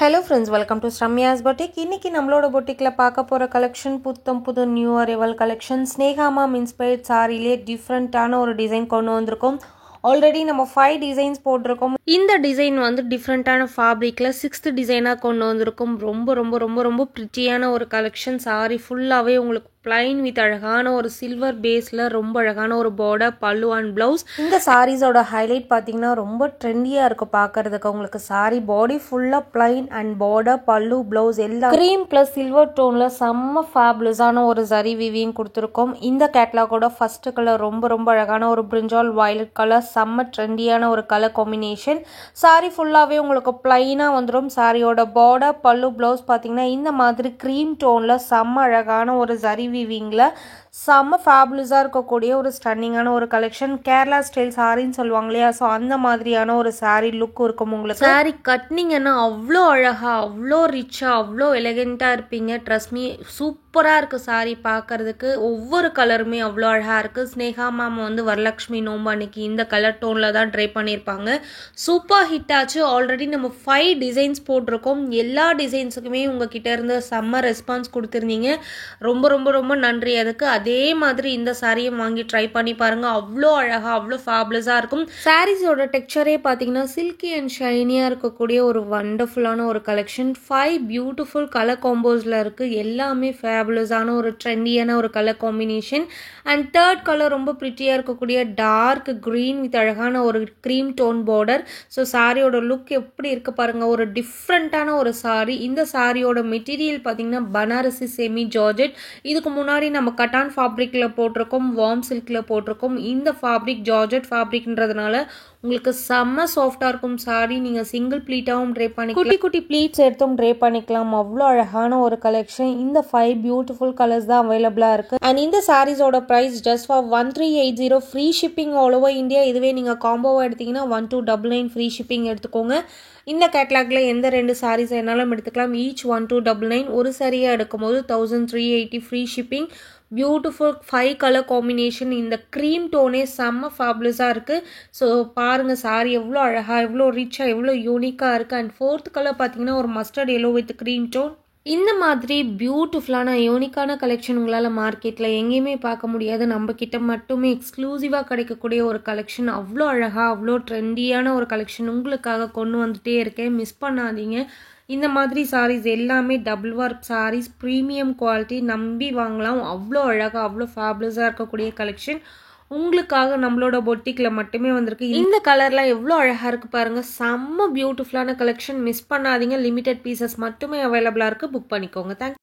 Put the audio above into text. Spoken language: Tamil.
Hello friends, welcome to Shramya's Boutique. இன்னைக்கு நம்மளோட பொட்டிக்ல பார்க்க போற கலெக்ஷன் புத்தம் புது new arrival collection. Sneha ma'am inspired சாரியிலே டிஃப்ரெண்டான ஒரு டிசைன் கொண்டு வந்திருக்கோம். ஆல்ரெடி நம்ம 5 டிசைன்ஸ் போட்டிருக்கோம். இந்த டிசைன் வந்து டிஃப்ரெண்டான ஃபேப்ரிக்ல 6th டிசைனா கொண்டு வந்திருக்கோம். ரொம்ப ரொம்ப ரொம்ப ரொம்ப பிரிட்டியான ஒரு கலெக்ஷன். சாரி ஃபுல்லாவே உங்களுக்கு plain with அழகான ஒரு சில்வர் பேஸ்ல ரொம்ப அழகான ஒரு border பல்லு அண்ட் ப்ளவுஸ். இந்த சாரீஸோட ஹைலைட் பார்த்தீங்கன்னா ரொம்ப ட்ரெண்டியா இருக்கும் பார்க்கறதுக்கு. உங்களுக்கு சாரி பாடி ஃபுல்லா plain அண்ட் border பல்லு ப்ளவுஸ் எல்லாம் கிரீம் பிளஸ் சில்வர் டோன்ல செம்ம ஃபேபுலஸான ஒரு ஜரி வீவிங் கொடுத்துருக்கோம். இந்த கேட்லாகோட ஃபர்ஸ்ட் கலர் ரொம்ப ரொம்ப அழகான ஒரு பிரிஞ்சால் வயலட் கலர், செம்ம ட்ரெண்டியான ஒரு கலர் காம்பினேஷன். சாரி ஃபுல்லாவே உங்களுக்கு பிளைனா வந்துடும். சாரியோட border பல்லு ப்ளவுஸ் பார்த்தீங்கன்னா இந்த மாதிரி கிரீம் டோன்ல செம்ம அழகான ஒரு ஜரி வீவிங்ல செம்ம ஃபேபுலஸா இருக்கக்கூடிய ஒரு ஸ்டன்னிங்கான ஒரு கலெக்ஷன். கேரளா ஸ்டைல் சாரின்னு சொல்லுவாங்க இல்லையா, ஸோ அந்த மாதிரியான ஒரு சாரி லுக் இருக்கும் உங்களுக்கு. சாரி கட்டினீங்கன்னா அவ்வளோ அழகா, அவ்வளோ ரிச்சா, அவ்வளோ எலகெண்டா இருப்பீங்க. ட்ரஸ்ட் மீ, சூப்பரா இருக்கு சாரி பார்க்கறதுக்கு. ஒவ்வொரு கலருமே அவ்வளோ அழகா இருக்கு. ஸ்னேகா மேம் வந்து வரலட்சுமி நோம்பு அன்னைக்கு இந்த கலர் டோன்ல தான் ட்ரை பண்ணியிருப்பாங்க. சூப்பர் ஹிட் ஆச்சு. ஆல்ரெடி நம்ம 5 டிசைன்ஸ் போட்டிருக்கோம். எல்லா டிசைன்ஸுக்குமே உங்ககிட்ட இருந்து செம்ம ரெஸ்பான்ஸ் கொடுத்துருந்தீங்க. ரொம்ப ரொம்ப ரொம்ப நன்றி அதுக்கு. அதே மாதிரி இந்த சாரியை வாங்கி ட்ரை பண்ணி பாருங்க. அவ்வளோ அழகா, அவ்வளோ ஃபேபுலஸா இருக்கும். சாரீஸோட டெக்ஸ்சரே பார்த்தீங்கன்னா சில்கி அண்ட் ஷைனியா இருக்கக்கூடிய ஒரு வண்டர்ஃபுல்லான ஒரு கலெக்ஷன். 5 பியூட்டிஃபுல் கலர் காம்போஸ்ல இருக்கு. எல்லாமே ஃபேபுலஸான ஒரு ட்ரெண்டியான ஒரு colour combination. And third colour ரொம்ப பிரிட்டியா இருக்கக்கூடிய டார்க் கிரீன் வித் அழகான ஒரு க்ரீம் டோன் பார்டர். ஸோ சாரியோட லுக் எப்படி இருக்கு பாருங்க. ஒரு டிஃப்ரெண்டான ஒரு சாரி. இந்த சாரியோட மெட்டீரியல் பார்த்தீங்கன்னா பனாரசி செமி ஜார்ஜெட். இதுக்கு முன்னாடி நம்ம கட்டான் ஃபேப்ரிக்ல போட்டிருக்கோம், வார்ம் சில்க்ல போட்டிருக்கோம். இந்த ஃபேப்ரிக் ஜார்ஜெட் ஃபேப்ரிக்ன்றதுனால உங்களுக்கு செம்ம சாஃப்டா இருக்கும் சாரி. நீங்க சிங்கிள் ப்ளீட்டாவும் ட்ரை பண்ணி, குட்டி குட்டி ப்ளீட்ஸ் எடுத்தும் ட்ரை பண்ணிக்கலாம். அவ்வளோ அழகான ஒரு கலெக்ஷன். இந்த 5 பியூட்டிஃபுல் கலர்ஸ் தான் அவைலபிளா இருக்கு. அண்ட் இந்த சாரீஸோட price just for 1380 free shipping all over India. இதுவே நீங்க காம்போவா எடுத்தீங்கன்னா 1299 ஃப்ரீ ஷிப்பிங் எடுத்துக்கோங்க. இந்த கேட்லாக்ல எந்த 2 சாரீஸ் என்னாலும் எடுத்துக்கலாம். ஈச் 1299. ஒரு சாரியா எடுக்கும்போது 1380 free shipping. Beautiful 5 colour combination. இந்த க்ரீம் டோனே செம்ம ஃபேபுலஸாக இருக்குது. ஸோ பாருங்கள் சாரி எவ்வளோ அழகாக, எவ்வளோ ரிச்சாக, எவ்வளோ யூனிக்காக இருக்குது. அண்ட் 4th கலர் பார்த்தீங்கன்னா ஒரு mustard yellow with cream tone. இந்த மாதிரி பியூட்டிஃபுல்லான யூனிக்கான கலெக்ஷன் உங்களால் மார்க்கெட்டில் எங்கேயுமே பார்க்க முடியாது. நம்ம கிட்ட மட்டுமே எக்ஸ்க்ளூசிவாக கிடைக்கக்கூடிய ஒரு கலெக்ஷன். அவ்வளோ அழகாக, அவ்வளோ ட்ரெண்டியான ஒரு கலெக்ஷன் உங்களுக்காக கொண்டு வந்துட்டே இருக்கேன். மிஸ் பண்ணாதீங்க. இந்த மாதிரி சாரீஸ் எல்லாமே double work saris, premium quality, நம்பி வாங்கலாம். அவ்வளோ அழகாக, அவ்வளோ ஃபேபுலஸாக இருக்கக்கூடிய கலெக்ஷன் உங்களுக்காக நம்மளோட பொட்டிக்கில் மட்டுமே வந்திருக்கு. இந்த கலர்லாம் எவ்வளோ அழகாக இருக்குது பாருங்கள். செம்ம பியூட்டிஃபுல்லான கலெக்ஷன். மிஸ் பண்ணாதீங்க. லிமிடெட் பீசஸ் மட்டுமே அவைலபிளாக இருக்குது. புக் பண்ணிக்கோங்க. தேங்க்யூ.